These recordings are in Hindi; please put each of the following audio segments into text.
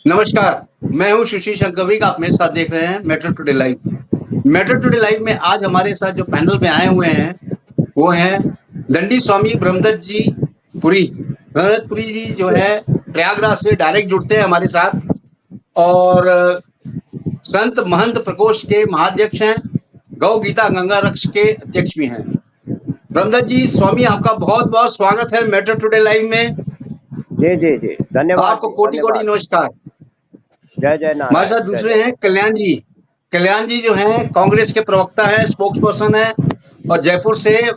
नमस्कार, मैं हूँ सुशील शंकरविक, आप मेरे साथ देख रहे हैं metro today live. Metro today live में आज हमारे साथ जो पैनल पे आए हुए हैं, वो हैं दंडी स्वामी ब्रह्मदत्त जी पुरी। ब्रह्मदत्त पुरी जी जो है प्रयागराज से डायरेक्ट जुड़ते हैं हमारे साथ और संत महंत प्रकोष्ठ के महाध्यक्ष हैं, गौ गीता गंगा रक्ष के अध्यक्ष भी हैं। ब्रह्मदत्त जी स्वामी, आपका बहुत-बहुत स्वागत है मेट्रो टुडे लाइव में। जी, धन्यवाद। आपको कोटि-कोटि नमस्कार। जय जय नारायण। हमारे साथ दूसरे हैं कल्याण जी। कल्याण जी जो हैं कांग्रेस के प्रवक्ता हैं, स्पोक्स पर्सन है और जयपुर से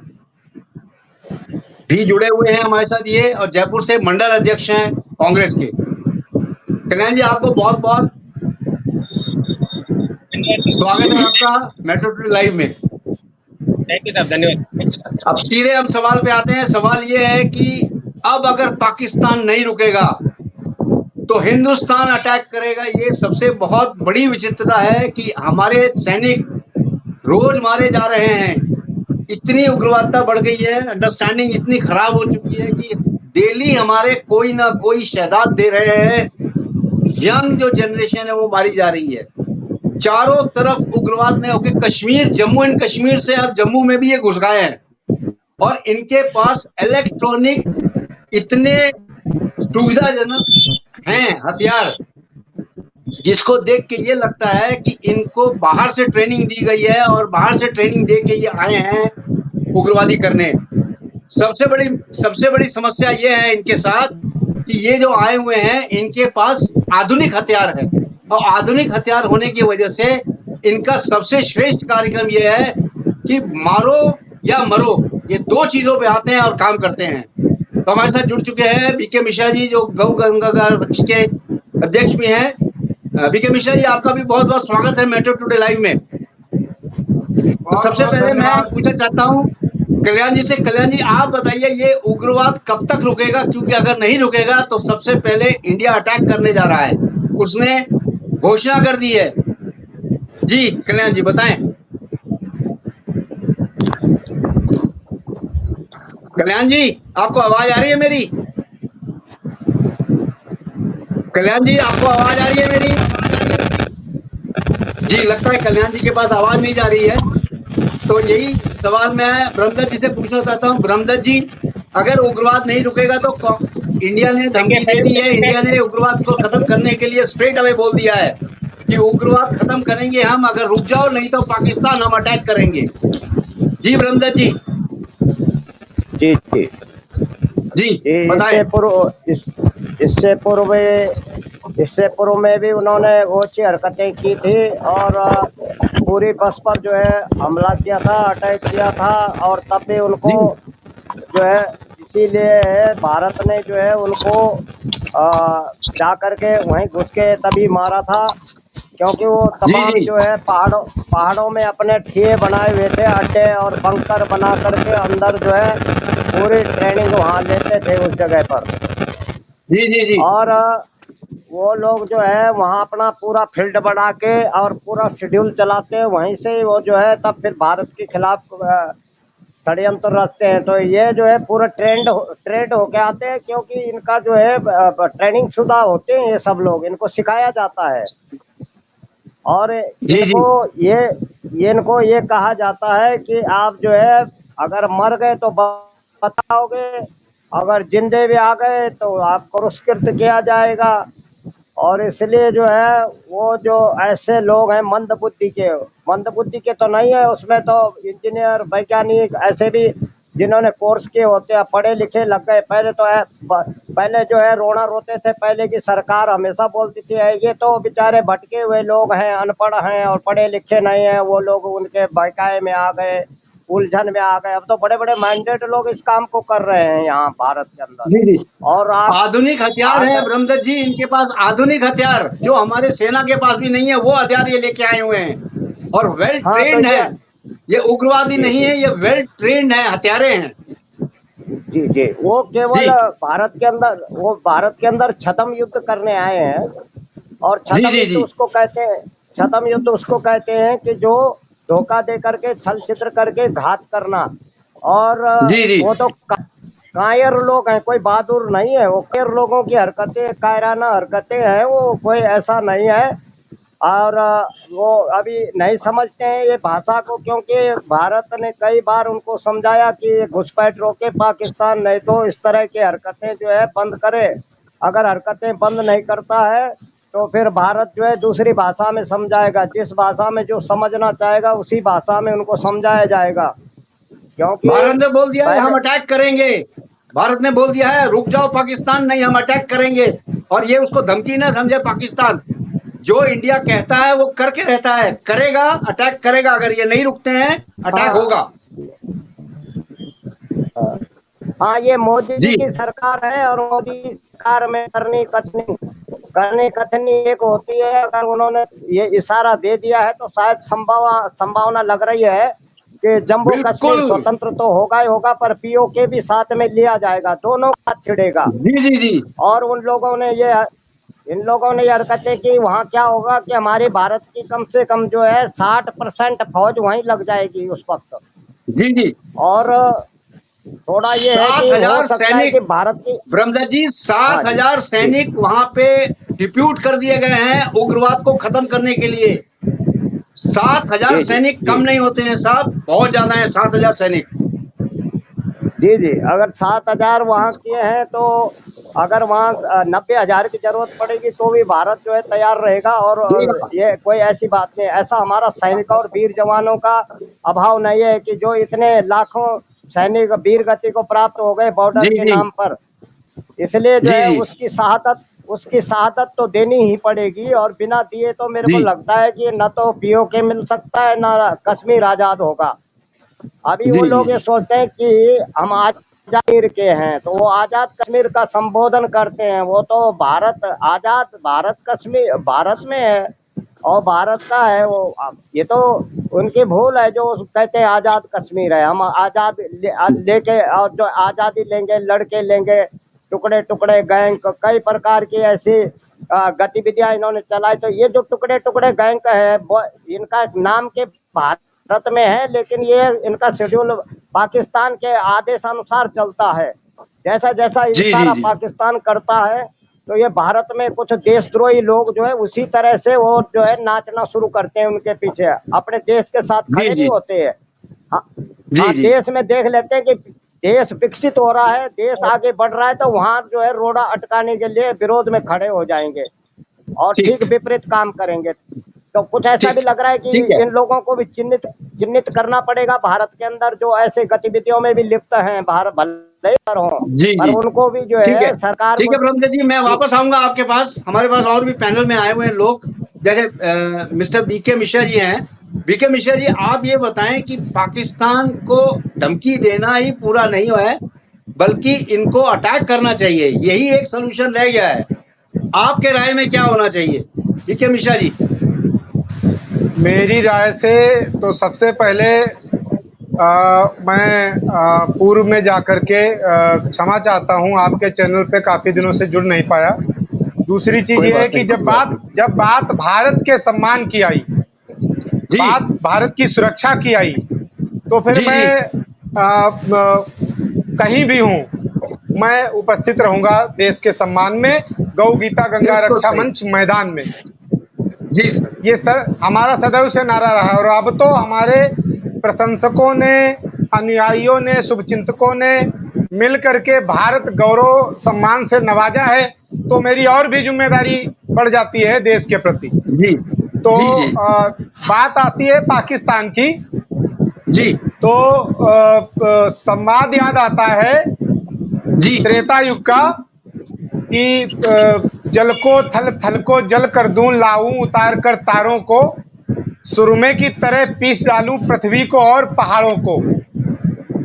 भी जुड़े हुए हैं हमारे साथ ये, और जयपुर से मंडल अध्यक्ष हैं कांग्रेस के। कल्याण जी, आपको बहुत बहुत स्वागत है आपका मेट्रो टुडे लाइव में। थैंक यू साहब, धन्यवाद। अब सीधे हम सवाल पे आते हैं। सवाल ये है कि अब अगर पाकिस्तान नहीं रुकेगा तो हिंदुस्तान अटैक करेगा। ये सबसे बहुत बड़ी विचित्रता है कि हमारे सैनिक रोज मारे जा रहे हैं। इतनी उग्रवादता बढ़ गई है, अंडरस्टैंडिंग इतनी खराब हो चुकी है कि डेली हमारे कोई ना कोई शहादत दे रहे हैं। यंग जो जनरेशन है वो मारी जा रही है। चारों तरफ उग्रवाद ने होकर कश्मीर, जम्मू एंड कश्मीर से अब जम्मू में भी ये घुस गए हैं और इनके पास इलेक्ट्रॉनिक इतने सुविधाजनक हैं हथियार, जिसको देख के ये लगता है कि इनको बाहर से ट्रेनिंग दी गई है और बाहर से ट्रेनिंग दे के ये आए हैं उग्रवादी करने। सबसे बड़ी समस्या ये है इनके साथ कि ये जो आए हुए हैं इनके पास आधुनिक हथियार है और आधुनिक हथियार होने की वजह से इनका सबसे श्रेष्ठ कार्यक्रम ये है कि मारो या मरो, ये दो चीजों पे आते हैं और काम करते हैं। तो हमारे साथ जुड़ चुके हैं बीके मिश्रा जी, जो गौ गंगा रक्ष के अध्यक्ष भी हैं। बीके मिश्रा जी, आपका भी बहुत बहुत स्वागत है मेट्रो टुडे लाइव में। तो सबसे पहले मैं पूछना चाहता हूँ कल्याण जी से। कल्याण जी, आप बताइए ये उग्रवाद कब तक रुकेगा, क्योंकि अगर नहीं रुकेगा तो सबसे पहले इंडिया अटैक करने जा रहा है, उसने घोषणा कर दी है। जी कल्याण जी बताएं। कल्याण जी, आपको आवाज आ रही है मेरी? कल्याण जी, आपको आवाज आ रही है मेरी? जी, लगता है कल्याण जी के पास आवाज नहीं जा रही है। तो यही सवाल मैं ब्रह्मदत्त जी से पूछना चाहता हूँ। ब्रह्मदत्त जी, अगर उग्रवाद नहीं रुकेगा तो इंडिया ने धमकी दे दी है, इंडिया ने उग्रवाद को खत्म करने के लिए स्ट्रेट अवे बोल दिया है कि उग्रवाद खत्म करेंगे हम, अगर रुक जाओ, नहीं तो पाकिस्तान हम अटैक करेंगे। जी ब्रह्मदत्त जी। जी बताएं। इससे पूर्व में भी उन्होंने वो अच्छी हरकतें की थी और पूरी बस पर जो है हमला किया था, अटैक किया था, और तब भी उनको जो है इसीलिए भारत ने जो है उनको जा करके वहीं घुस के तभी मारा था, क्योंकि वो तमाम जो है पहाड़ों में अपने ठिये बनाए हुए थे, अड्डे और बंकर बना करके अंदर जो है पूरी ट्रेनिंग वहाँ लेते थे उस जगह पर। जी। और वो लोग जो है वहाँ अपना पूरा फील्ड बना के और पूरा शेड्यूल चलाते हैं, वहीं से वो जो है तब फिर भारत के खिलाफ षड्यंत्र रचते हैं। तो ये जो है पूरा ट्रेंड होके आते हैं, क्योंकि इनका जो है ट्रेनिंग शुदा होते हैं ये सब लोग, इनको सिखाया जाता है। और इनको ये कहा जाता है कि आप जो है अगर मर गए तो बताओगे, अगर जिंदे भी आ गए तो आपको पुरस्कृत किया जाएगा। और इसलिए जो है वो जो ऐसे लोग हैं मंद बुद्धि के तो नहीं है, उसमें तो इंजीनियर, वैज्ञानिक ऐसे भी जिन्होंने कोर्स किए होते हैं, पढ़े लिखे लग गए। पहले जो है रोना रोते थे, पहले की सरकार हमेशा बोलती थी ये तो बेचारे भटके हुए लोग हैं, अनपढ़ हैं और पढ़े लिखे नहीं हैं, वो लोग उनके बहकाए में आ गए, उलझन में आ गए। अब तो बड़े बड़े माइंडेड लोग इस काम को कर रहे हैं यहाँ भारत के अंदर। जी। और आधुनिक हथियार है ब्रह्मदत्त जी, इनके पास आधुनिक हथियार जो हमारे सेना के पास भी नहीं है, वो हथियार ये लेके आए हुए हैं और वेल ट्रेंड है। ये उग्रवादी नहीं है, ये वेल ट्रेंड है, हथियारे हैं। जी, वो केवल भारत के अंदर छद्म युद्ध करने आए हैं। और छद्म युद्ध उसको कहते हैं कि जो धोखा दे करके, छल छिद्र करके घात करना। और वो तो कायर लोग हैं, कोई बहादुर नहीं है। वो कायर लोगों की हरकतें, कायराना हरकतें हैं, वो कोई ऐसा नहीं है। और वो अभी नहीं समझते हैं ये भाषा को, क्योंकि भारत ने कई बार उनको समझाया कि ये घुसपैठ रोके पाकिस्तान, नहीं तो इस तरह की हरकतें जो है बंद करे। अगर हरकतें बंद नहीं करता है तो फिर भारत जो है दूसरी भाषा में समझाएगा, जिस भाषा में जो समझना चाहेगा उसी भाषा में उनको समझाया जाएगा। क्योंकि भारत ने बोल दिया है हम पहले अटैक करेंगे, भारत ने बोल दिया है रुक जाओ पाकिस्तान, नहीं हम अटैक करेंगे। और ये उसको धमकी ना समझे पाकिस्तान, जो इंडिया कहता है वो करके रहता है, करेगा, अटैक करेगा। अगर ये नहीं रुकते हैं अटैक हाँ होगा। हाँ, ये मोदी जी जी की सरकार है, और मोदी सरकार में करनी कथनी एक होती है। अगर उन्होंने ये इशारा दे दिया है तो शायद संभावना लग रही है कि जम्मू कश्मीर बिल्कुल। स्वतंत्र तो होगा ही होगा, पर पीओके भी साथ में लिया जाएगा, दोनों का छिड़ेगा। जी जी जी और इन लोगों ने ये हरकतें की, वहाँ क्या होगा कि हमारे भारत की कम से कम जो है 60% फौज वहीं लग जाएगी उस वक्त। जी जी। और थोड़ा ये है सात कि हो हजार सकता है सैनिक कि भारत की, ब्रह्मदत्त जी, हाँ जी 7,000 जी सैनिक वहां पे डिप्यूट कर दिए गए हैं उग्रवाद को खत्म करने के लिए। 7,000 जी जी सैनिक जी कम नहीं होते हैं साहब, बहुत ज्यादा है 7,000 सैनिक। जी जी। अगर 7,000 वहाँ किए हैं तो अगर वहाँ 90,000 की जरूरत पड़ेगी तो भी भारत जो है तैयार रहेगा। और जी ये कोई ऐसी बात नहीं, ऐसा हमारा सैनिक और वीर जवानों का अभाव नहीं है कि जो इतने लाखों सैनिक वीर गति को प्राप्त हो गए बॉर्डर जी के जी नाम पर। इसलिए जो जी है जी उसकी शहादत तो देनी ही पड़ेगी, और बिना दिए तो मेरे को जी लगता है कि न तो पीओके मिल सकता है, न कश्मीर आजाद होगा। अभी वो जी जी लोग ये सोचते हैं कि हम आजाद कश्मीर के हैं, तो वो आजाद कश्मीर का संबोधन करते हैं। वो तो भारत कश्मीर भारत में है और भारत का है वो। ये तो उनकी भूल है जो कहते हैं आजाद कश्मीर है। हम आजाद लेके और जो आजादी लेंगे, लड़के लेंगे, टुकड़े टुकड़े गैंग, कई प्रकार की ऐसी गतिविधियां इन्होंने चलाई। तो ये जो टुकड़े टुकड़े गैंग है इनका नाम के भारत में है, लेकिन ये इनका शेड्यूल पाकिस्तान के आदेश अनुसार चलता है। जैसा जैसा जी जी इशारा जी पाकिस्तान करता है तो ये भारत में कुछ देशद्रोही लोग जो है उसी तरह से वो जो है नाचना शुरू करते हैं उनके पीछे, अपने देश के साथ जी खड़े नहीं जी होते हैं। हाँ जी हाँ, जी देश में देख लेते हैं कि देश विकसित हो रहा है, देश आगे बढ़ रहा है, तो वहां जो है रोड़ा अटकाने के लिए विरोध में खड़े हो जाएंगे और ठीक ठीक विपरीत काम करेंगे। तो कुछ ऐसा भी ठीक लग रहा है कि ठीक है। इन लोगों को भी चिन्हित करना पड़ेगा भारत के अंदर, जो ऐसे गतिविधियों में भी लिप्त हैं, भारत भले ही पर हों, जी पर जी उनको भी जो ठीक है। है सरकार ठीक को। है ब्रह्मदत्त जी, मैं वापस आऊंगा आपके पास। हमारे पास और भी पैनल में आए हुए हैं लोग, जैसे मिस्टर बीके मिश्रा जी हैं। बीके मिश्रा जी, आप ये बताएं कि पाकिस्तान को धमकी देना ही पूरा नहीं है, बल्कि इनको अटैक करना चाहिए, यही एक सोल्यूशन रह गया है। आपके राय में क्या होना चाहिए बीके मिश्रा जी? मेरी राय से तो सबसे पहले मैं पूर्व में जाकर के क्षमा चाहता हूं, आपके चैनल पे काफ़ी दिनों से जुड़ नहीं पाया। दूसरी चीज़ कोई ये है बात कि नहीं, कोई बात नहीं। जब बात भारत के सम्मान की आई, जी बात भारत की सुरक्षा की आई, तो फिर जी मैं जी कहीं भी हूँ, मैं उपस्थित रहूंगा देश के सम्मान में, गौ गीता गंगा बिल्कुल रक्षा सही। मंच मैदान में। जी सर। ये हमारा सदैव से नारा रहा है, और अब तो हमारे प्रशंसकों ने, अनुयायियों ने, शुभचिंतकों ने मिल करके भारत गौरव सम्मान से नवाजा है, तो मेरी और भी जिम्मेदारी बढ़ जाती है देश के प्रति। जी तो जी जी बात आती है पाकिस्तान की, जी तो संवाद याद आता है जी त्रेता युग का कि जल को थल, थल को जल कर दूं, लाऊं उतार कर तारों को, सुरमे की तरह पीस डालूं पृथ्वी को और पहाड़ों को। जी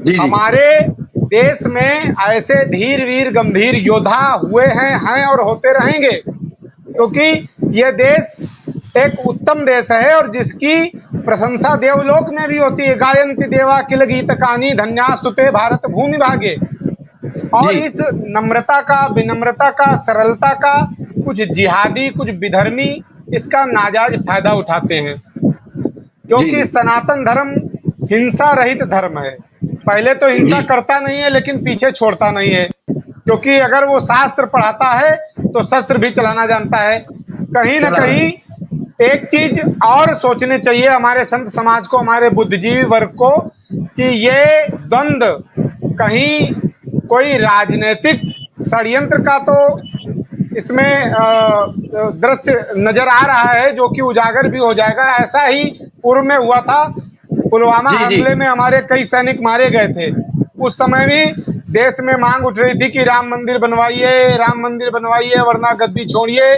जी हमारे देश में ऐसे धीर वीर गंभीर योद्धा हुए हैं और होते रहेंगे, क्योंकि यह देश एक उत्तम देश है और जिसकी प्रशंसा देवलोक में भी होती है। गायन्ति देवा किल गीत कानी धन्यास्तुते भारत भूमि भागे। और जी इस नम्रता का, विनम्रता का, सरलता का कुछ जिहादी, कुछ विधर्मी इसका नाजायज फायदा उठाते हैं, जी क्योंकि जी सनातन धर्म हिंसा रहित धर्म है। पहले तो हिंसा करता नहीं है, लेकिन पीछे छोड़ता नहीं है, क्योंकि अगर वो शास्त्र पढ़ाता है तो शस्त्र भी चलाना जानता है। कहीं ना कहीं एक चीज और सोचनी चाहिए हमारे संत समाज को, हमारे बुद्धिजीवी वर्ग को, कि ये द्वंद्व कहीं कोई राजनीतिक षड्यंत्र का तो इसमें दृश्य नजर आ रहा है, जो कि उजागर भी हो जाएगा। ऐसा ही पूर्व में हुआ था, पुलवामा हमले में हमारे कई सैनिक मारे गए थे। उस समय भी देश में मांग उठ रही थी कि राम मंदिर बनवाइए वरना गद्दी छोड़िए।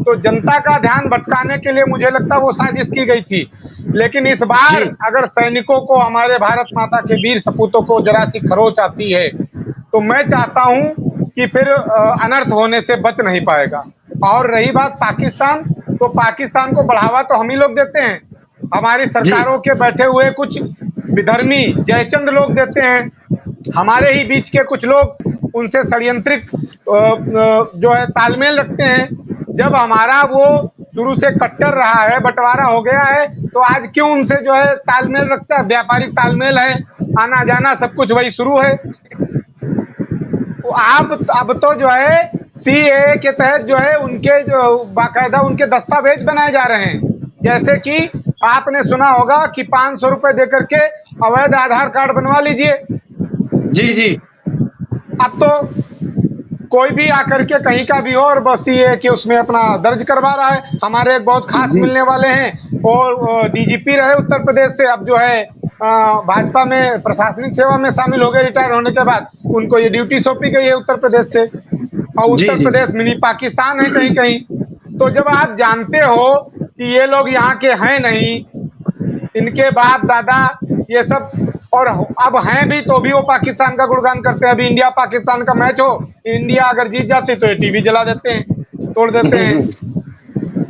तो जनता का ध्यान भटकाने के लिए मुझे लगता है वो साजिश की गई थी। लेकिन इस बार अगर सैनिकों को, हमारे भारत माता के वीर सपूतों को जरा सी खरोच आती है, तो मैं चाहता हूं कि फिर अनर्थ होने से बच नहीं पाएगा। और रही बात पाकिस्तान, तो पाकिस्तान को बढ़ावा तो हम ही लोग देते हैं, हमारी सरकारों के बैठे हुए कुछ विधर्मी जयचंद लोग देते हैं, हमारे ही बीच के कुछ लोग उनसे षड्यंत्रिक जो है तालमेल रखते हैं। जब हमारा वो शुरू से कट्टर रहा है, बंटवारा हो गया है, तो आज क्यों उनसे जो है तालमेल रखता है? व्यापारिक तालमेल है, आना जाना सब कुछ वही शुरू है। अब तो जो है सीएए के तहत जो है उनके जो बाकायदा उनके दस्तावेज बनाए जा रहे हैं। जैसे कि आपने सुना होगा कि 500 रुपए दे करके अवैध आधार कार्ड बनवा लीजिए। जी जी। अब तो कोई भी आकर के कहीं का भी हो और बस ये कि उसमें अपना दर्ज करवा रहा है। हमारे एक बहुत खास मिलने वाले हैं और डीजीपी रहे उत्तर प्रदेश से, अब जो है भाजपा में प्रशासनिक सेवा में शामिल हो गए रिटायर होने के बाद। उनको ये ड्यूटी सौंपी गई है उत्तर प्रदेश से, और उत्तर प्रदेश मिनी पाकिस्तान है कहीं कहीं। तो जब आप जानते हो कि ये लोग यहाँ के हैं नहीं, इनके बाप दादा ये सब, और अब हैं भी तो भी वो पाकिस्तान का गुणगान करते हैं। अभी इंडिया पाकिस्तान का मैच हो, इंडिया अगर जीत जाती तो ये टीवी जला देते हैं, तोड़ देते हैं।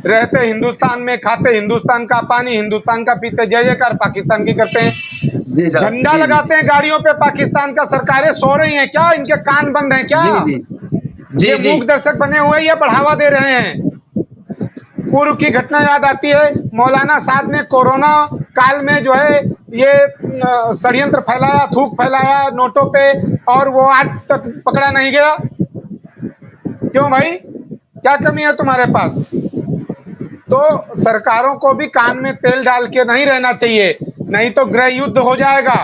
रहते हिंदुस्तान में, खाते हिंदुस्तान का पानी, हिंदुस्तान का पीते, जय जयकार पाकिस्तान की करते हैं। झंडा लगाते हैं गाड़ियों पे पाकिस्तान का। सरकारें सो रही हैं क्या? इनके कान बंद हैं क्या? ये मूक दर्शक बने हुए या बढ़ावा दे रहे हैं? पूर्व की घटना याद आती है, मौलाना साहब ने कोरोना काल में जो है ये षड्यंत्र फैलाया, थूक फैलाया नोटों पे, और वो आज तक पकड़ा नहीं गया। क्यों भाई, क्या कमी है तुम्हारे पास? तो सरकारों को भी कान में तेल डाल के नहीं रहना चाहिए, नहीं तो गृह युद्ध हो जाएगा।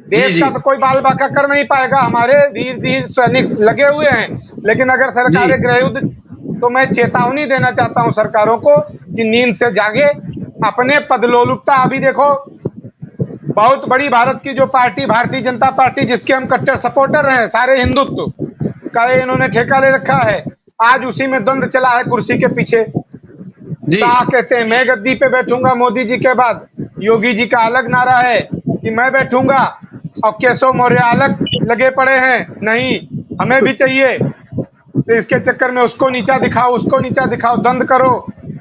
देश का तो कोई बाल बाका कर नहीं पाएगा, हमारे वीर धीर सैनिक लगे हुए हैं। लेकिन अगर सरकारें गृह युद्ध, तो मैं चेतावनी देना चाहता हूं सरकारों को कि नींद से जागे, अपने पदलोलुपता। अभी देखो, बहुत बड़ी भारत की जो पार्टी भारतीय जनता पार्टी, जिसके हम कट्टर सपोर्टर हैं, सारे हिंदुत्व का इन्होंने ठेका ले रखा है, आज उसी में द्वंद्व चला है कुर्सी के पीछे। शाह कहते हैं मैं गद्दी पे बैठूंगा मोदी जी के बाद, योगी जी का अलग नारा है कि मैं बैठूंगा, और केशव मौर्य अलग लगे पड़े हैं, नहीं हमें भी चाहिए। तो इसके चक्कर में उसको नीचा दिखाओ, उसको नीचा दिखाओ, द्वंद्व करो।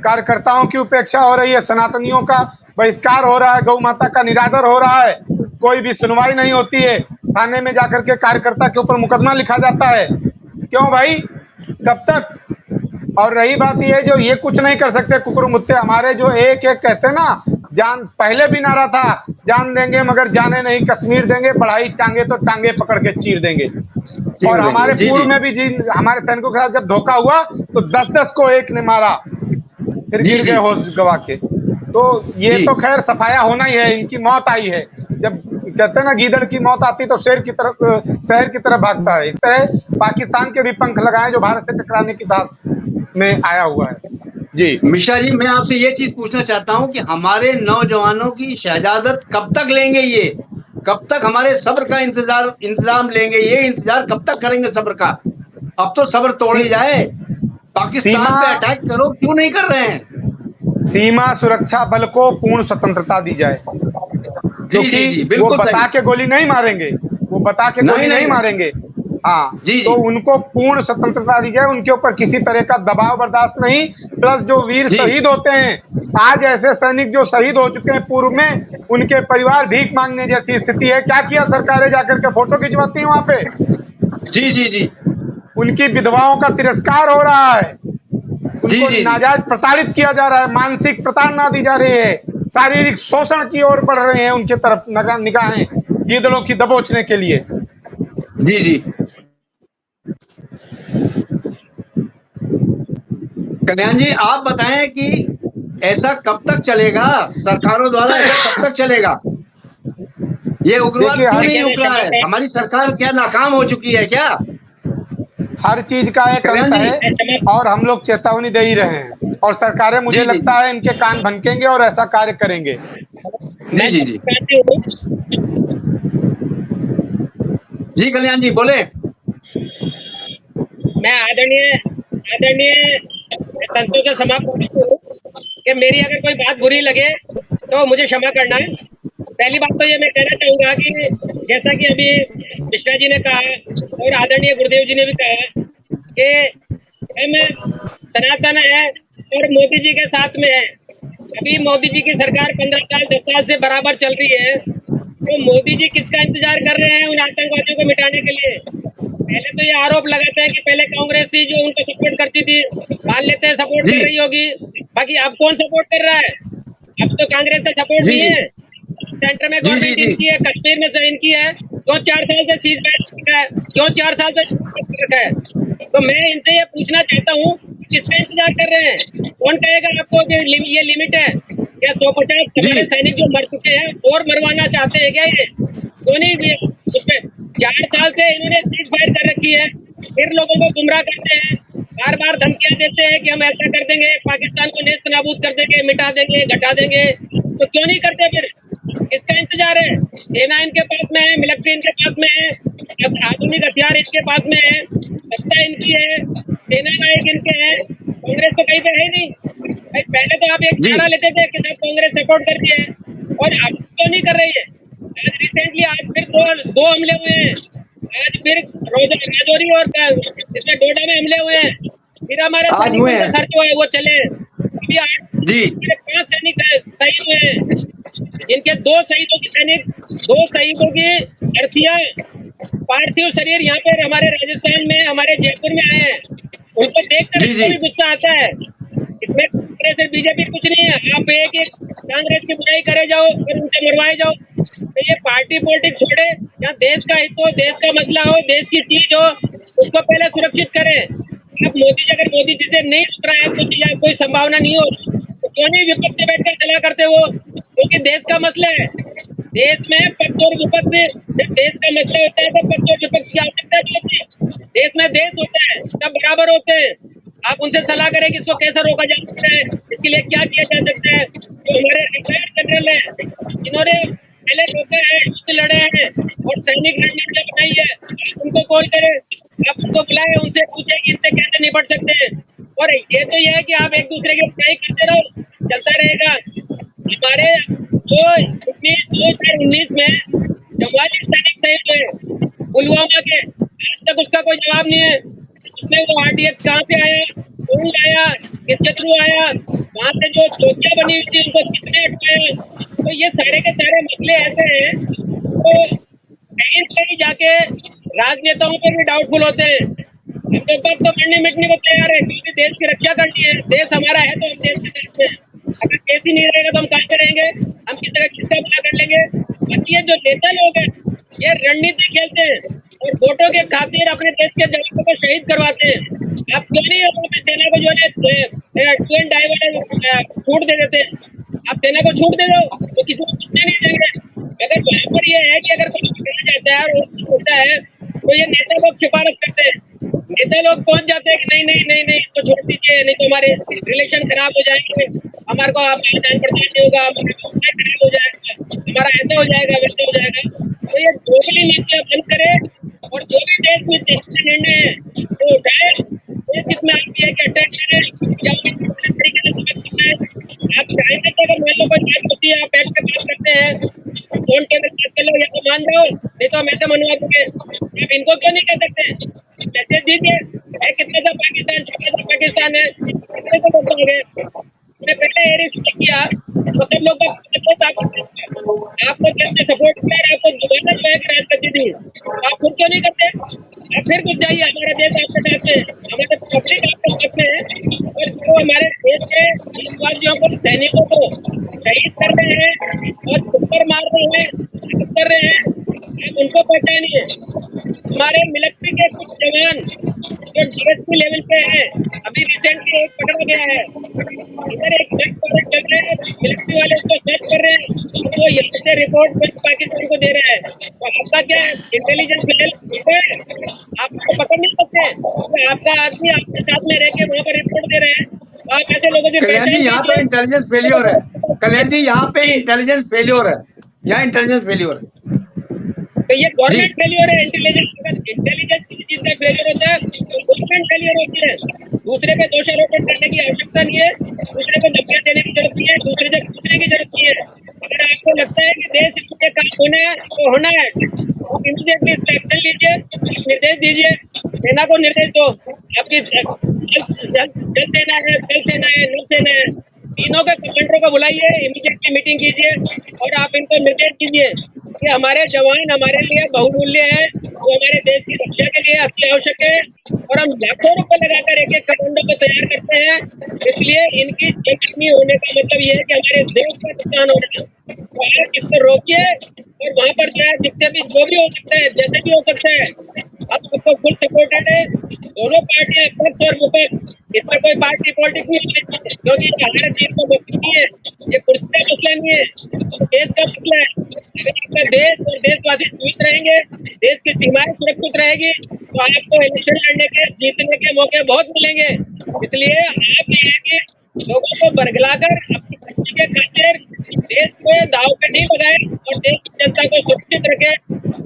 कार्यकर्ताओं की उपेक्षा हो रही है, सनातनियों का बहिष्कार हो रहा है, गौ माता का निरादर हो रहा है, कोई भी सुनवाई नहीं होती है, थाने में जाकर के कार्यकर्ता के ऊपर मुकदमा लिखा जाता है। क्यों भाई, कब तक? और रही बात यह, जो ये कुछ नहीं कर सकते कुकुर मुत्ते, हमारे जो एक एक कहते हैं ना, जान, पहले भी नारा था, जान देंगे मगर जाने नहीं, कश्मीर देंगे, बढ़ाई टांगे तो टांगे पकड़ के चीर देंगे। और हमारे पूर्व में भी हमारे सैनिकों के साथ जब धोखा हुआ तो 10-10 को एक ने मारा, फिर गिर गए होश गवा के। तो ये तो खैर सफाया होना ही है, इनकी मौत आई है। जब कहते हैं ना गीदड़ की मौत आती तो शेर की तरफ, शहर की तरफ भागता है, इस तरह पाकिस्तान के भी पंख लगाए जो भारत से टकराने की साथ में आया हुआ है। जी मिश्रा जी, मैं आपसे ये चीज पूछना चाहता हूं कि हमारे नौजवानों की शहादत कब तक लेंगे? ये कब तक हमारे सब्र का इंतजाम लेंगे? ये इंतजार कब तक करेंगे सब्र का? अब तो सब्र तोड़े जाए, पाकिस्तान पे अटैक करो, क्यों नहीं कर रहे हैं? सीमा सुरक्षा बल को पूर्ण स्वतंत्रता दी जाए, क्योंकि वो बता के गोली नहीं मारेंगे, वो बता के गोली नहीं मारेंगे। हाँ, तो उनको पूर्ण स्वतंत्रता दी जाए, उनके ऊपर किसी तरह का दबाव बर्दाश्त नहीं। प्लस जो वीर शहीद होते हैं, आज ऐसे सैनिक जो शहीद हो चुके हैं पूर्व में, उनके परिवार भीख मांगने जैसी स्थिति है। क्या किया सरकारें? जाकर के फोटो खिंचवाती हैं वहां पे। जी जी जी। उनकी विधवाओं का तिरस्कार हो रहा है, उनको नाजायज प्रताड़ित किया जा रहा है, मानसिक प्रताड़ना दी जा रही है। शारीरिक शोषण की ओर बढ़ रहे हैं, उनके तरफ निगाहें गीदड़ों की दबोचने के लिए। जी जी कल्याण जी, आप बताएं कि ऐसा कब तक चलेगा? सरकारों द्वारा ऐसा कब तक चलेगा? ये उग्रवाद देखिए, क्यों नहीं रुक रहा है? हमारी सरकार क्या नाकाम हो चुकी है क्या? हर चीज का एक अंत है और हम लोग चेतावनी दे ही रहे हैं, और सरकारें मुझे जी, जी, लगता है इनके कान भनकेंगे और ऐसा कार्य करेंगे। जी जी जी जी कल्याण जी बोले। मैं आदरणीय आदरणीय संतों से क्षमा हूँ कि मेरी अगर कोई बात बुरी लगे तो मुझे क्षमा करना है। पहली बात तो ये मैं कहना चाहूंगा कि जैसा कि अभी मिश्रा जी ने कहा और आदरणीय गुरुदेव जी ने भी कहा कि हम सनातन है और मोदी जी के साथ में है। अभी मोदी जी की सरकार 15 साल 10 साल से बराबर चल रही है, तो मोदी जी किसका इंतजार कर रहे हैं उन आतंकवादियों को मिटाने के लिए? पहले तो ये आरोप लगाते हैं कि पहले कांग्रेस थी जो उनको सपोर्ट करती थी, मान लेते हैं सपोर्ट कर रही होगी, बाकी अब कौन सपोर्ट कर रहा है? अब तो कांग्रेस का सपोर्ट नहीं है, सेंटर में गवर्नमेंट इनकी है, कश्मीर में से इनकी है। क्यों 4 साल से सीज बैठ है? क्यों 4 साल से है? तो मैं इनसे ये पूछना चाहता हूँ, किसका इंतजार कर रहे हैं? कौन कहेगा आपको कि ये लिमिट है? क्या 150 हमारे सैनिक जो मर चुके हैं और मरवाना चाहते हैं क्या? ये क्यों नहीं? उसमें 4 साल से इन्होंने सीज फायर कर रखी है, फिर लोगों को गुमराह करते हैं, बार बार धमकियां देते हैं कि हम ऐसा कर देंगे, पाकिस्तान को नेस्त नाबूद कर देंगे, मिटा देंगे, घटा देंगे। तो क्यों नहीं करते फिर? किसका इंतजार है? सेना इनके पास में है, मिलिट्री इनके पास में है, आधुनिक हथियार इनके पास में है, सत्ता इनकी है, सेना नायक इनके हैं, कांग्रेस तो कहीं पे है नहीं। भाई पहले तो आप एक नारा लेते थे कि सब कांग्रेस सपोर्ट करती है, और अब क्यों नहीं कर रही है? आज रिसेंटली आज फिर दो हमले हुए हैं, आज फिर राजौरी और इसमें डोडा में हमले हुए हैं, फिर हमारे सैनिकों का सर्च हुआ है, वो चले। अभी आज 5 सैनिक शहीद हुए हैं, जिनके 2 शहीदों की अर्थियां पार्थिव शरीर यहाँ पे हमारे राजस्थान में, हमारे जयपुर में आए हैं। उनको देखकर भी गुस्सा आता है। इसमें कांग्रेस से बीजेपी कुछ नहीं है, आप एक कांग्रेस की बुराई करे जाओ और उनसे मरवाए जाओ। तो ये पार्टी पॉलिटिक्स छोड़े, यहाँ देश का हित हो, देश का मसला हो, देश की चीज हो, उसको पहले सुरक्षित करें। अब अगर मोदी जी से नहीं उतरा है कुछ या कोई संभावना नहीं हो, तो क्यों नहीं विपक्ष से बैठकर चला करते हो? क्योंकि देश का मसला है, देश में पक्ष और विपक्ष, जब देश का मसला होता है तो पक्ष और विपक्ष की आवश्यकता नहीं होती। देश में देश होता है, सब बराबर होते हैं। आप उनसे सलाह करें कि इसको कैसे रोका जा सकता है, इसके लिए क्या किया जा सकता है। तो हमारे रिटायर्ड जनरल है, जिन्होंने पहले रोका है, युद्ध लड़े हैं और सैनिक रणनीति बनाई है, आप उनको कॉल करें, आप उनको बुलाएं, उनसे पूछें कि इनसे कैसे निपट सकते हैं। और ये तो ये है कि आप एक दूसरे की बुराई करते रहो, चलता रहेगा। हमारे 2019 में 44 सैनिक शहीद हुए पुलवामा के, आज तक उसका कोई जवाब नहीं है। उसमें वो RDX कहाँ से आया, कौन आया, किसके थ्रू आया, वहाँ से जो चौकियां बनी हुई थी उनको किसने हटवाया? तो ये सारे के सारे मसले ऐसे हैं, तो कहीं कहीं जाके राजनेताओं पर भी डाउटफुल होते हैं। हम लोग बात तो मरने मिटने को तैयार है, क्योंकि देश की रक्षा करनी है, देश हमारा है तो हम देश के साथ में। अगर देश ही नहीं रहेगा तो हम कहाँ पे रहेंगे? हम किस जगह किसका भला कर लेंगे? बाकी ये जो नेता लोग हैं, ये रणनीति खेलते हैं और वोटों के खातिर अपने देश के जवानों को शहीद करवाते हैं। आप क्यों नहीं अपनी सेना को जो है ट्विन डाइवर्टर छूट दे देते हैं? आप सेना को छूट दे दो तो किसी को छूटने नहीं देंगे। अगर यहाँ पर ये है कि अगर कुछ करना जाता है और होता है तो ये नेता लोग सिफारिश करते हैं, नेता लोग पहुंच जाते हैं कि नहीं नहीं नहीं नहीं इसको छोड़ दीजिए, नहीं तो हमारे रिलेशन खराब हो जाएंगे, हमारे को जान पहचान नहीं होगा, हमारा खराब हो जाएगा, हमारा ऐसा हो जाएगा, वैसा हो जाएगा। तो ये दोगली नीतियां बंद करें और जो भी देश में निर्णय है वो उठाए। देश जितना आप ये अटैक करें या तरीके से समझ सकते हैं। आप चाहेंगे तो अगर मान लो कोई बात होती है, आप बैठ कर बात करते हैं, फोन पे बात कर लो, या तो मान जाओ, नहीं तो हम ऐसे मनवा दूंगे। आप इनको क्यों नहीं कह सकते? मैसेज दीजिए, कितना सा पाकिस्तान, छोटा सा पाकिस्तान है, कितने को लोग होंगे। हमने पहले एयर स्ट्राइक किया तो सब लोग आपको कैसे सपोर्ट किया, आपको दोबारा जो है राजनीति दी, आप खुद क्यों नहीं करते? आप फिर कुछ जाइए, हमारा देश आपके साथ है, हमारे पब्लिक आपके साथ में है, और जो हमारे देश के देशवासियों को, सैनिकों को शहीद कर रहे अभी रिसेंटली एक पकड़ा गया है, इधर एक सर्च वारंट चल रहे हैं, मिलिट्री वाले उसको सर्च कर रहे हैं, तो यहाँ से रिपोर्ट पाकिस्तान को दे रहे हैं। तो आपका क्या इंटेलिजेंस लेवल है? आप उसको पकड़ नहीं सकते? तो आपका आदमी आपके साथ में रह के वहाँ पर रिपोर्ट दे रहे हैं, तो आप ऐसे लोगों की कल्याण जी यहाँ तो पहचान इंटेलिजेंस फेल्योर है। कल्याण जी यहाँ पे इंटेलिजेंस फेल्योर है, यहाँ इंटेलिजेंस फेल्योर है। तो ये गवर्नमेंट फेलियर है। इंटेलिजेंस किसी चीज का फेलियर होता है तो गवर्नमेंट फेलियर होती है। दूसरे पे दोषारोपण करने की आवश्यकता नहीं है, दूसरे को धमकियां देने की जरूरत नहीं है, दूसरे से पूछने की जरूरत नहीं है। अगर आपको लगता है कि देश में काम होना है तो होना है, आप इमीडिएटली एक्शन लीजिए, निर्देश दीजिए, सेना को निर्देश दो। आपकी जल सेना है, थल सेना है, नौ सेना है, तीनों के कमांडरों को बुलाइए, इमीडिएटली मीटिंग कीजिए और आप इनको निर्देश दीजिए कि हमारे जवान हमारे लिए बहुमूल्य है, वो हमारे देश की रक्षा के लिए अति आवश्यक है और हम लाखों रुपए लगाकर एक एक कमांडो को तैयार करते हैं। इसलिए इनकी चेकिंग होने का मतलब ये है कि हमारे देश का नुकसान हो रहा है। तो आप इसको रोकिए और वहाँ पर जो है जितने भी जो भी हो सकता है, जैसे भी हो सकता है, हम सबको फुल सपोर्टेड है। दोनों पार्टियां पक्ष और विपक्ष, इसमें कोई पार्टी पॉलिटिक्स नहीं होनी चाहिए, क्योंकि हमारे देश का मुद्दा नहीं है, ये कुर्सी का मसला नहीं है, देश का मसला है। अगर आपका देश और देशवासी जीवित रहेंगे, देश की सीमाएं सुरक्षित रहेगी, तो आपको इलेक्शन लड़ने के जीतने के मौके बहुत मिलेंगे। इसलिए आप ये है कि लोगों को बरगलाकर अपनी खुशी के खातिर देश को दाव पे नहीं लगाए और देश की जनता को सुरक्षित रखे।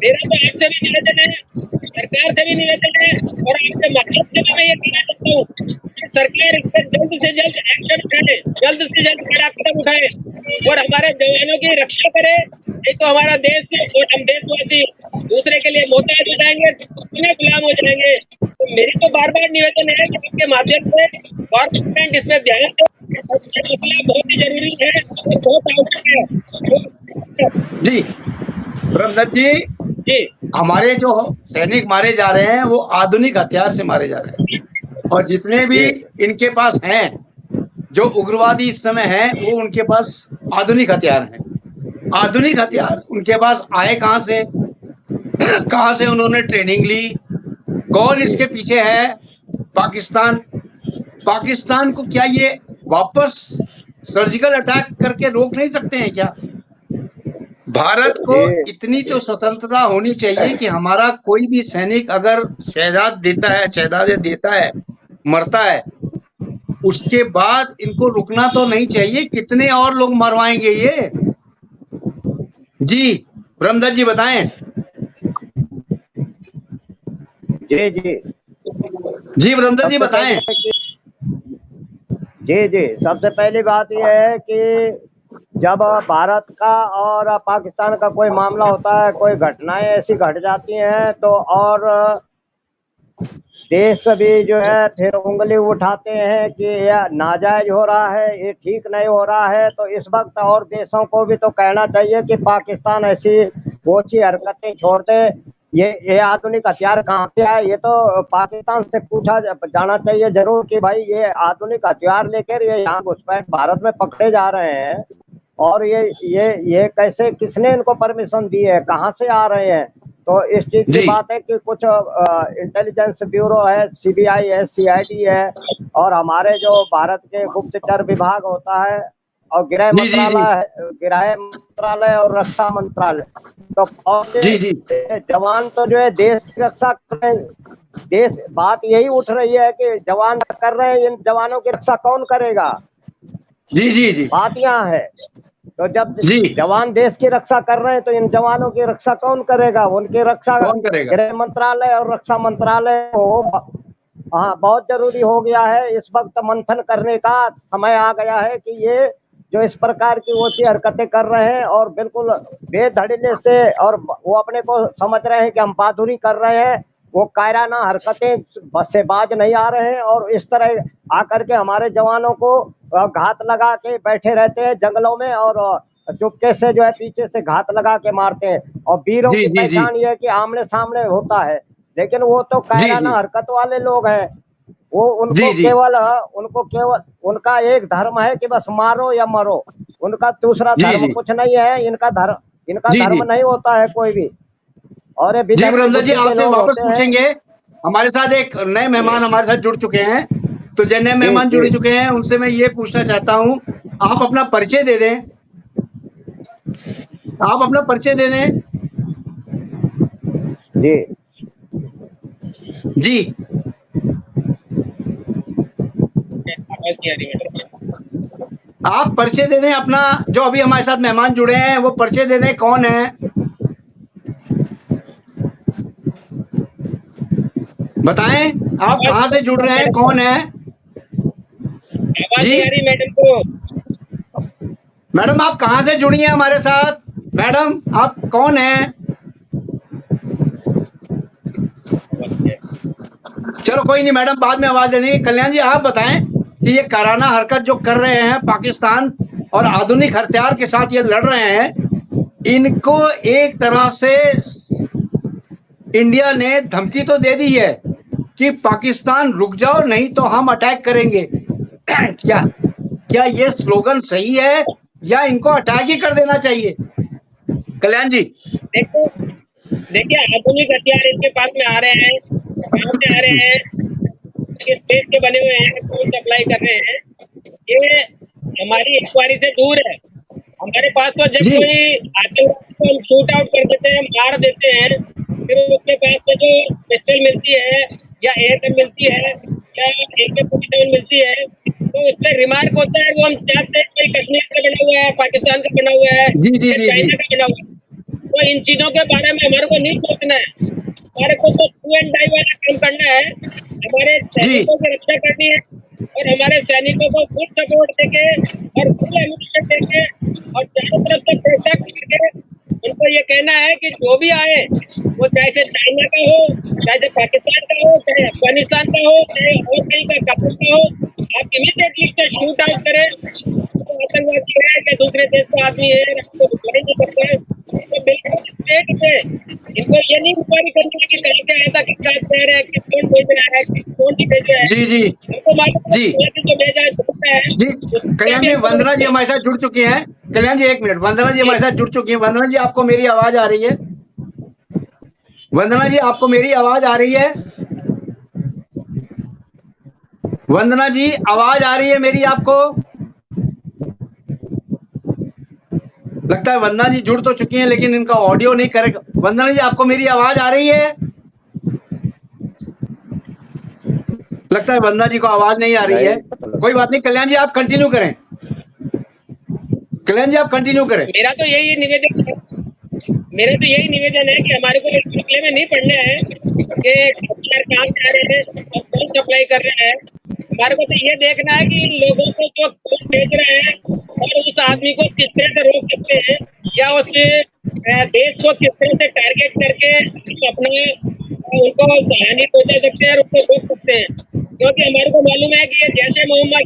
मेरा तो आपसे भी निवेदन है, सरकार से भी निवेदन है और आपके माध्यम से भी मैं ये कहना चाहता हूँ कि सरकार इस पर जल्द से जल्द एक्शन उठाए, जल्द से जल्द कड़ा कदम उठाए और हमारे जवानों की रक्षा करे। नहीं तो हमारा देश और हम देशवासी दूसरे के लिए मोहताज हो जाएंगे, उन्हें गुलाम हो जाएंगे। तो मेरी तो बार बार निवेदन है कि आपके माध्यम से गवर्नमेंट इसमें ध्यान दे, मसला बहुत ही जरूरी है और बहुत आवश्यक है। जी ब्रह्मदत्त जी, जी हमारे जो सैनिक मारे जा रहे हैं वो आधुनिक हथियार से मारे जा रहे हैं और जितने भी इनके पास हैं, जो उग्रवादी इस समय हैं, वो उनके पास आधुनिक हथियार हैं। आधुनिक हथियार उनके पास आए कहाँ से? कहाँ से उन्होंने ट्रेनिंग ली? कौन इसके पीछे है? पाकिस्तान। पाकिस्तान को क्या ये वापस सर्जिकल अटैक करके रोक नहीं सकते हैं क्या? भारत को इतनी तो स्वतंत्रता होनी चाहिए कि हमारा कोई भी सैनिक अगर शहजादे देता है, मरता है, उसके बाद इनको रुकना तो नहीं चाहिए। कितने और लोग मरवाएंगे ये? जी ब्रह्मदत्त जी बताएं। जी जी जी ब्रह्मदत्त जी बताएं। जी जी, सबसे पहली बात यह है कि जब भारत का और पाकिस्तान का कोई मामला होता है, कोई घटनाएं ऐसी घट जाती हैं, तो और देश भी जो है फिर उंगली उठाते हैं कि यह नाजायज हो रहा है, ये ठीक नहीं हो रहा है। तो इस वक्त और देशों को भी तो कहना चाहिए कि पाकिस्तान ऐसी ओछी हरकतें छोड़ दे। ये आधुनिक हथियार कहाँ से आए? ये तो पाकिस्तान से पूछा जाना चाहिए जरूर कि भाई ये आधुनिक हथियार लेकर ये यहाँ घुसपैठ भारत में पकड़े जा रहे हैं और ये कैसे, किसने इनको परमिशन दी है, कहाँ से आ रहे हैं? तो इस चीज की बात है कि कुछ इंटेलिजेंस ब्यूरो है, सीबीआई है, सीआईडी है और हमारे जो भारत के गुप्तचर विभाग होता है और गृह मंत्रालय और रक्षा मंत्रालय, तो जवान तो जो है देश की रक्षा कर रहे हैं। बात यही उठ रही है कि जवान कर रहे हैं, इन जवानों की रक्षा कौन करेगा? जी जी जी, बात यहाँ है। तो जब जवान देश की रक्षा कर रहे हैं तो इन जवानों की रक्षा कौन करेगा? उनकी रक्षा कौन करेगा? गृह मंत्रालय और रक्षा मंत्रालय को हाँ बहुत जरूरी हो गया है। इस वक्त मंथन करने का समय आ गया है कि ये जो इस प्रकार की ओछी हरकतें कर रहे हैं और बिल्कुल बेधड़ीले से, और वो अपने को समझ रहे हैं कि हम बहादुरी कर रहे हैं, वो कायराना हरकतें से बाज नहीं आ रहे हैं और इस तरह आकर के हमारे जवानों को घात लगा के बैठे रहते हैं जंगलों में और चुपके से जो है पीछे से घात लगा के मारते हैं। और वीरों की पहचान ये है कि आमने सामने होता है, लेकिन वो तो कायराना हरकत वाले लोग हैं। वो उनको केवल उनका एक धर्म है कि बस मारो या मरो, उनका दूसरा धर्म कुछ नहीं है। इनका धर्म नहीं होता है कोई भी। और जी ब्रह्मदत्त जी, आपसे वापस पूछेंगे। हमारे साथ एक नए मेहमान हमारे साथ जुड़ चुके हैं, तो जितने मेहमान जुड़ चुके हैं उनसे मैं ये पूछना चाहता हूँ, आप अपना परिचय दे दें, आप अपना परिचय दे दें। जी जी आवाज नहीं आ रही मैडम। आप परिचय दे दें अपना, जो अभी हमारे साथ मेहमान जुड़े हैं वो परिचय दे दें, कौन है, बताएं आप कहाँ से जुड़ रहे हैं, कौन है। आवाज जी नहीं आ रही मैडम को। मैडम आप कहाँ से जुड़ी हैं हमारे साथ, मैडम आप कौन हैं। चलो कोई नहीं मैडम, बाद में आवाज देंगे। कल्याण जी आप बताएं कि ये काराना हरकत जो कर रहे हैं पाकिस्तान और आधुनिक हथियार के साथ ये लड़ रहे हैं, इनको एक तरह से इंडिया ने धमकी तो दे दी है कि पाकिस्तान रुक जाओ नहीं तो हम अटैक करेंगे। क्या ये स्लोगन सही है या इनको अटैक ही कर देना चाहिए। कल्याण जी देखिए आधुनिक हथियार इनके पास में आ रहे हैं, कहाँ से आ रहे हैं, किस देश के बने हुए हैं, कौन सप्लाई कर रहे हैं, ये हमारी इंक्वायरी से दूर है। हमारे पास तो जब कोई आतंकवादी को हम शूट आउट कर देते हैं, मार देते हैं, फिर उसके पास में जो पिस्टल मिलती है या एयर मिलती है या AK-47 मिलती है, तो उसमें रिमार्क होता है वो हम चाहते हैं कोई कश्मीर का बना हुआ है, पाकिस्तान का बना हुआ है, चाइना का बना हुआ है। तो इन चीजों के बारे में हमारे को नहीं सोचना है, हमारे को तो टू एंड डाई वाला काम करना है। हमारे सैनिकों की रक्षा करनी है और हमारे सैनिकों को फुल सपोर्ट देके और फुल एम्यूनिशन देके और चारों तरफ से प्रोटेक्ट करके उनको ये कहना है कि जो भी आए वो चाहे से चाइना का हो, चाहे से पाकिस्तान का हो, चाहे अफगानिस्तान का हो, चाहे और कहीं का कपूर का हो, आप इमीडिएटली से शूट आउट करें। तो आतंकवादी है या दूसरे देश का आदमी है, आपको रिप्लाई नहीं करते हैं, तो बिल्कुल स्टेट पे इनको ये नहीं इंक्वायरी करनी है कि कहीं क्या ऐसा कितना रहा है, किस कौन भेज रहा है, कौन सी भेज रहा है। जी हमको मालूम है जो भेजा है जी कल्याण जी, वंदना जी हमारे साथ जुड़ चुकी हैं। कल्याण जी एक मिनट, वंदना जी हमारे साथ जुड़ चुकी हैं। वंदना जी आपको मेरी आवाज आ रही है, वंदना जी आपको मेरी आवाज आ रही है, वंदना जी आवाज आ रही है मेरी आपको। लगता है वंदना जी जुड़ तो चुकी हैं लेकिन इनका ऑडियो नहीं करेक्ट। वंदना जी आपको मेरी आवाज आ रही है, लगता है वंदना जी को आवाज नहीं आ रही है। कोई बात नहीं, कल्याण जी आप कंटिन्यू करें, कल्याण जी आप कंटिन्यू करें। मेरा तो यही निवेदन है कि हमारे को इस मामले में नहीं पढ़ना है कि हथियार कहाँ से आ रहे हैं और कौन सप्लाई कर रहा है। हमारे को तो ये देखना है कि इन लोगों को जो कौन भेज रहे हैं और उस आदमी को किस तरह से रोक सकते हैं या उस देश को किस तरह से टारगेट करके अपना उनको हानि पहुंचा सकते हैं और उसको रोक सकते हैं। क्योंकि हमारे को मालूम है कि जैसे मोहम्मद,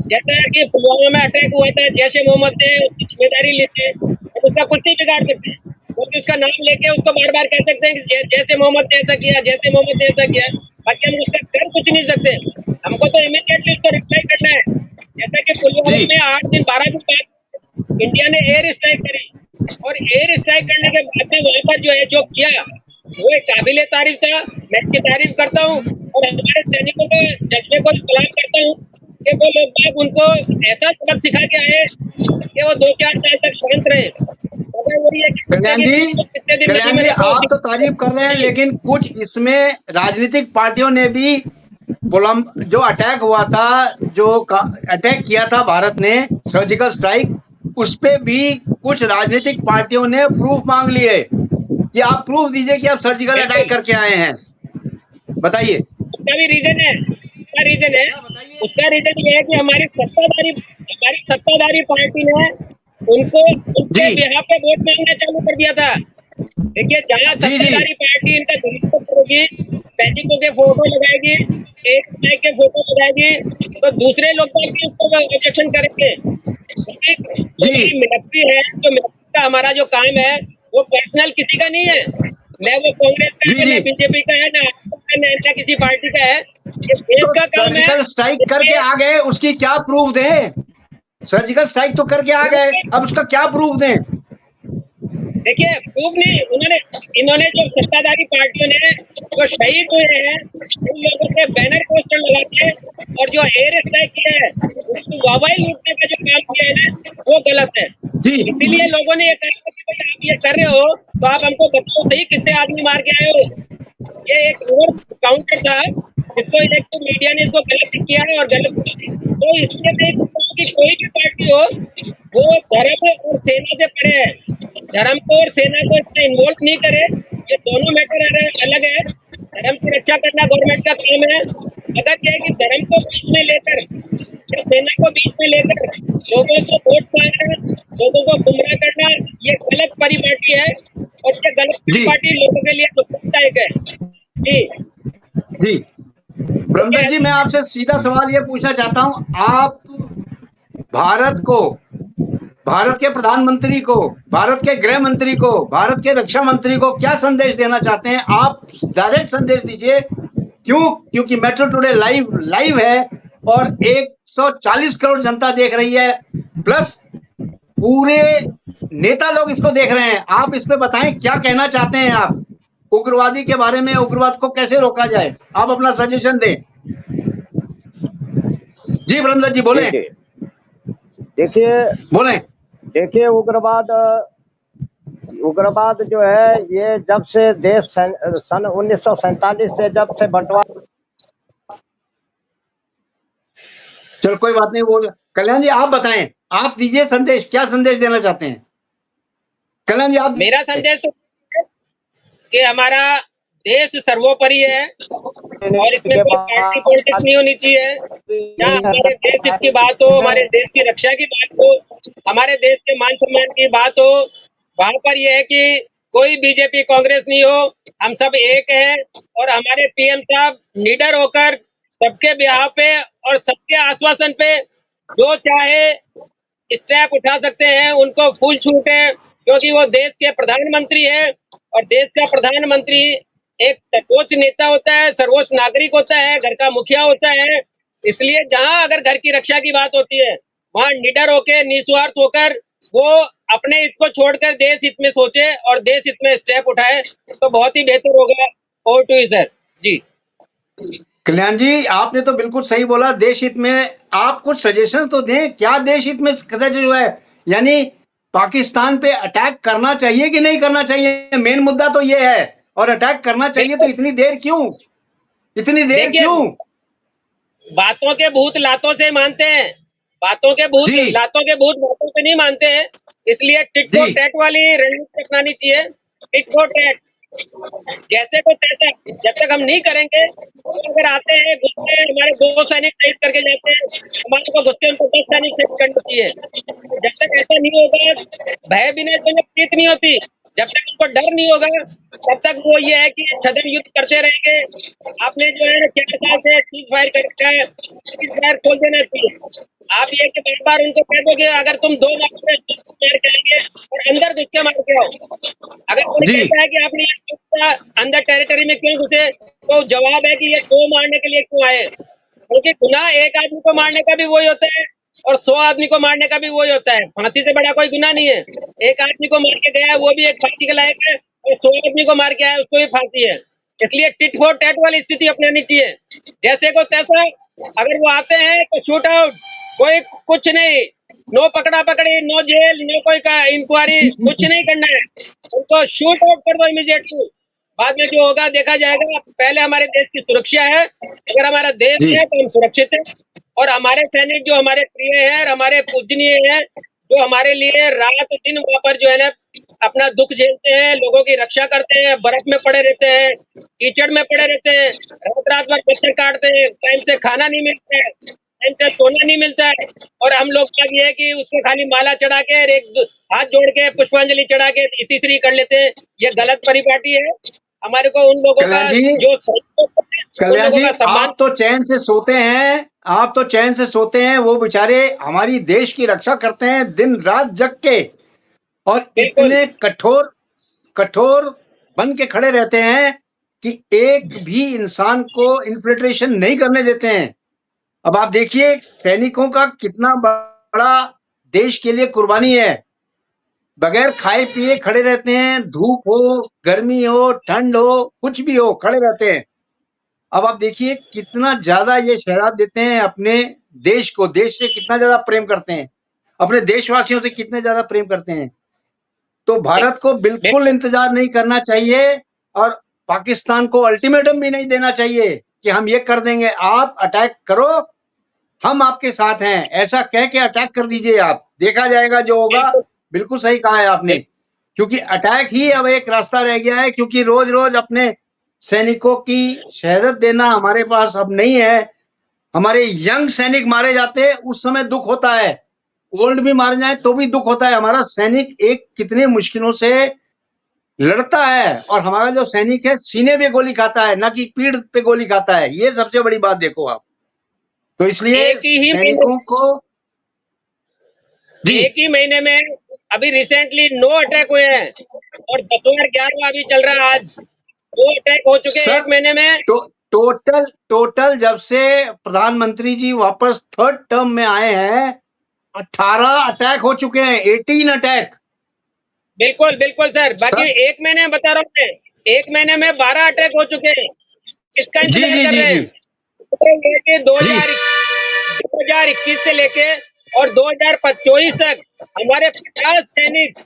जैसा कि पुलवामा में अटैक हुआ था, जैसे मोहम्मद ने उसकी जिम्मेदारी लेते हैं और उसका कुछ नहीं बिगाड़ सकते, क्योंकि उसका नाम लेके उसको बार बार कह सकते हैं कि जैसे मोहम्मद ने ऐसा किया, जैसे मोहम्मद ने ऐसा किया, बाकी हम उसका कर कुछ नहीं सकते। हमको तो इमीडिएटली उसको रिप्लाई करना है। जैसा कि पुलवामा में 8 दिन 12 दिन बाद इंडिया ने एयर स्ट्राइक करी और एयर स्ट्राइक करने के बाद में वहां पर जो है जो किया वो एक काबिले तारीफ था। मैं इसकी तारीफ करता हूँ और हमारे सैनिकों के जज्बे को सलाम करता हूँ कि वो लोग बाग उनको ऐसा सबक सिखा के आए कि वो 2-4 साल तक शांत रहे। कल्याण जी आप तो तारीफ कर रहे हैं लेकिन कुछ इसमें राजनीतिक पार्टियों ने भी जो अटैक हुआ था, जो अटैक किया था भारत ने सर्जिकल स्ट्राइक, उस पे भी कुछ राजनीतिक पार्टियों ने प्रूफ मांग लिए कि आप प्रूफ दीजिए कि आप सर्जिकल अटैक करके आए हैं। बताइए। उसका भी रीजन है, उसका रीजन ये है कि हमारी सत्ताधारी पार्टी ने उनको उनके बिहाफ पे वोट मांगना चालू कर दिया था। देखिए जहाँ सत्ताधारी पार्टी इनका दुरुपयोग करेगी, सैनिकों के फोटो लगाएगी, एक के फोटो लगाएगी, तो दूसरे लोग भी उसको ऑब्जेक्शन करेंगे। मिलिट्री है, तो मिलिट्री का हमारा जो काम है वो पर्सनल किसी का नहीं है, न वो कांग्रेस का है, न बीजेपी का है, न किसी पार्टी का है। देश का काम है। सर्जिकल स्ट्राइक करके आ गए, उसकी क्या प्रूफ दें? सर्जिकल स्ट्राइक तो करके आ गए, अब उसका क्या प्रूफ दें? देखिए प्रूफ नहीं, इन्होंने जो सत्ताधारी पार्टियों ने जो शहीद हुए हैं उन लोगों के बैनर पोस्टर लगा के और जो एयर स्ट्राइक किया है उसको वाहवाही लूटने का जो काम किया है ना वो गलत है। जी इसीलिए लोगों ने ये कहा कि भाई आप ये कर रहे हो तो आप हमको बताओ सही कितने आदमी मार के आए हो। ये एक रिवर्स काउंटर था, इसको एक तो मीडिया ने इसको गलत किया है और गलत तो इसलिए मैं कहता हूं कि कोई भी पार्टी हो वो धर्म और सेना से परे है, धर्म को और सेना को इसमें इन्वॉल्व नहीं करे, ये दोनों मैटर अलग है। धर्म की रक्षा करना गवर्नमेंट का काम है, अगर ये है कि धर्म को बीच में लेकर या सेना को बीच में लेकर लोगों से वोट मांगना, लोगों को गुमराह करना, ये गलत परिपाटी है और ये गलत जी। परिपाटी लोगों के लिए नुकसानदायक है। जी जी ब्रह्मदत्त जी, मैं आपसे सीधा सवाल ये पूछना चाहता हूं, आप भारत को, भारत के प्रधानमंत्री को, भारत के गृह मंत्री को, भारत के रक्षा मंत्री को क्या संदेश देना चाहते हैं? आप डायरेक्ट संदेश दीजिए। क्यों? क्योंकि मेट्रो टुडे लाइव है और 140 करोड़ जनता देख रही है, प्लस पूरे नेता लोग इसको देख रहे हैं। आप इस पे बताएं क्या कहना चाहते हैं आप उग्रवादी के बारे में, उग्रवाद को कैसे रोका जाए? आप अपना सजेशन दें। जी ब्रह्मदत्त जी बोले, बोले। देखिए उग्रवाद जो है ये जब से देश सन 1947 से जब से बंटवारा। चलो कोई बात नहीं, बोल कल्याण जी आप बताएं, आप दीजिए संदेश, क्या संदेश देना चाहते हैं? कल्याण जी आप। मेरा संदेश तो कि हमारा देश सर्वोपरि है और इसमें कोई पार्टी पॉलिटिक्स नहीं होनी चाहिए। जहाँ हमारे देश हित की बात हो, हमारे देश की रक्षा की बात हो, हमारे देश के मान सम्मान की बात हो, वहां पर यह है कि कोई बीजेपी कांग्रेस नहीं हो, हम सब एक हैं और हमारे पीएम साहब लीडर होकर सबके बिहाव पे और सबके आश्वासन पे जो चाहे स्टेप उठा सकते हैं, उनको फुल छूट है, क्योंकि वो देश के प्रधानमंत्री है और देश का प्रधानमंत्री एक सर्वोच्च नेता होता है, सर्वोच्च नागरिक होता है, घर का मुखिया होता है। इसलिए जहां अगर घर की रक्षा की बात होती है वहां निडर होकर, निस्वार्थ होकर वो अपने हित को छोड़कर देश हित में सोचे और देश हित में स्टेप उठाए तो बहुत ही बेहतर होगा। Over to you sir. जी कल्याण जी आपने तो बिल्कुल सही बोला, देश हित में आप कुछ सजेशन तो दें, क्या देश हित में जो है, यानी पाकिस्तान पे अटैक करना चाहिए कि नहीं करना चाहिए? मेन मुद्दा तो ये है, और अटैक करना चाहिए तो इतनी देर क्यों? इतनी देर क्यों? बातों के भूत लातों से मानते हैं, बातों के भूत लातों के भूत बातों से नहीं मानते हैं। इसलिए टिट फॉर टैट वाली रणनीति अपनानी चाहिए। टिट फॉर टैट, जैसे को तैसा, जब तक हम नहीं करेंगे तो अगर आते हैं गुस्से, हमारे 2 सैनिक शहीद करके जाते हैं, हमारे को गुस्से उनको 10 सैनिक शहीद करना चाहिए। जब तक ऐसा नहीं होगा, भय बिना तो प्रीत नहीं होती, जब तक उनको डर नहीं होगा तब तक वो ये है कि छदम युद्ध करते रहेंगे। आपने जो है 4 साल से सीज फायर कर रखा है, सीज फायर खोल देना चाहिए। आप ये कि बार बार उनको कह दो कि अगर तुम 2 मार के आएंगे और अंदर घुस के मार के आओ। अगर कोई कहता है कि आपने ये अंदर टेरिटरी में क्यों घुसे, तो जवाब है कि ये 2 मारने के लिए क्यों आए, क्योंकि गुनाह एक आदमी को मारने का भी वही होता है और 100 आदमी को मारने का भी वही होता है। फांसी से बड़ा कोई गुनाह नहीं है। एक आदमी को मार के गया है वो भी एक फांसी के लायक है और 100 आदमी को मार के आया उसको भी फांसी है। इसलिए टिट फॉर टैट वाली स्थिति अपनानी चाहिए। जैसे को तैसा, अगर वो आते हैं तो शूट आउट, कोई कुछ नहीं, नो पकड़ा पकड़ी, नो जेल, नो कोई का इंक्वायरी, कुछ नहीं करना है, उनको शूट आउट कर दो इमीडिएटली। बाद में जो होगा देखा जाएगा। पहले हमारे देश की सुरक्षा है, अगर हमारा देश है तो हम सुरक्षित हैं और हमारे सैनिक जो हमारे प्रिय है, हमारे पूजनीय है, जो हमारे लिए रात दिन वहां पर जो है ना अपना दुख झेलते हैं, लोगों की रक्षा करते हैं, बर्फ में पड़े रहते हैं, कीचड़ में पड़े रहते हैं, रात भर पत्थर काटते हैं, टाइम से खाना नहीं मिलता है, टाइम से सोना नहीं मिलता है, और हम लोग का ये है कि उसको खाली माला चढ़ा के एक हाथ जोड़ के पुष्पांजलि चढ़ा के तीसरी कर लेते हैं। ये गलत परिपाटी है। हमारे को उन लोगों का जो कल्याण जी आप तो चैन से सोते हैं, आप तो चैन से सोते हैं, वो बेचारे हमारी देश की रक्षा करते हैं दिन रात जग के, और इतने कठोर बन के खड़े रहते हैं कि एक भी इंसान को इन्फिल्ट्रेशन नहीं करने देते हैं। अब आप देखिए सैनिकों का कितना बड़ा देश के लिए कुर्बानी है, बगैर खाए पिए खड़े रहते हैं, धूप हो, गर्मी हो, ठंड हो, कुछ भी हो, खड़े रहते हैं। अब आप देखिए कितना ज्यादा ये शहजाद देते हैं अपने देश को, देश से कितना ज्यादा प्रेम करते हैं, अपने देशवासियों से कितने ज्यादा प्रेम करते हैं। तो भारत को बिल्कुल इंतजार नहीं करना चाहिए और पाकिस्तान को अल्टीमेटम भी नहीं देना चाहिए कि हम ये कर देंगे, आप अटैक करो, हम आपके साथ हैं, ऐसा कह के अटैक कर दीजिए आप, देखा जाएगा जो होगा। बिल्कुल सही कहा है आपने, क्योंकि अटैक ही अब एक रास्ता रह गया है, क्योंकि रोज रोज अपने सैनिकों की शहादत देना हमारे पास अब नहीं है। हमारे यंग सैनिक मारे जाते हैं, उस समय दुख होता है, ओल्ड भी मारे जाए तो भी दुख होता है। हमारा सैनिक एक कितने मुश्किलों से लड़ता है, और हमारा जो सैनिक है सीने पे गोली खाता है, ना कि पीठ पे गोली खाता है। ये सबसे बड़ी बात देखो आप। तो इसलिए एक ही सैनिकों को जी एक ही महीने में अभी रिसेंटली 9 अटैक हुए हैं और 10/11 अभी चल रहा है। आज 2 अटैक हो चुके हैं सर, एक महीने में। टोटल जब से प्रधानमंत्री जी वापस थर्ड टर्म में आए हैं 18 अटैक हो चुके हैं, 18 अटैक। बिल्कुल बिल्कुल सर। बाकी एक महीने में बता रहा हूँ मैं, एक महीने में 12 अटैक हो चुके हैं। किसका जी इंतजार जी कर जी रहे जी हैं? तो लेके 2021 से लेके और 2024 तक हमारे 50 सैनिक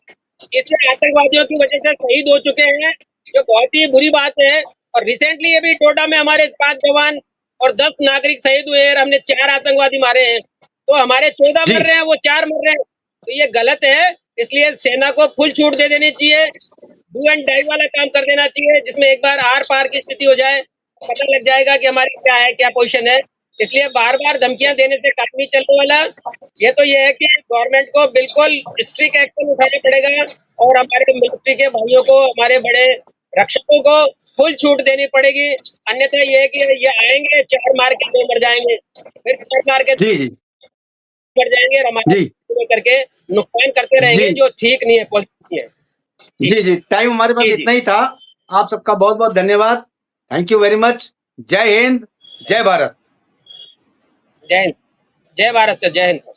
इस आतंकवादियों की वजह से शहीद हो चुके हैं, जो बहुत ही बुरी बात है। और रिसेंटली अभी डोडा में हमारे 5 जवान और 10 नागरिक शहीद हुए हैं, हमने 4 आतंकवादी मारे हैं। तो हमारे 14 जी मर रहे हैं, वो 4 मर रहे हैं, तो ये गलत है। इसलिए सेना को फुल छूट दे देनी चाहिए, डू एंड डाई वाला काम कर देना चाहिए, जिसमें एक बार आर पार की स्थिति हो जाए, पता लग जाएगा कि हमारी क्या है, क्या पोजीशन है। इसलिए बार बार धमकियां देने से काम नहीं चलने वाला। ये तो ये है कि गवर्नमेंट को बिल्कुल स्ट्रिक्ट एक्शन उठाना पड़ेगा और हमारे मिलिट्री के भाइयों को, हमारे बड़े रक्षकों को फुल छूट देनी पड़ेगी। अन्यथा ये है कि ये आएंगे, 4 मार के 2 मर जाएंगे, फिर 4 मार के जी जी मर जाएंगे और हमारे जी करके नुकसान करते रहेंगे, जी जो ठीक नहीं है, पॉजिटिव नहीं है। जी जी टाइम हमारे पास जी, इतना ही था। आप सबका बहुत बहुत धन्यवाद। Thank you very much. जय हिंद, जय भारत। जय हिंद, जय भारत सर, जय हिंद सर।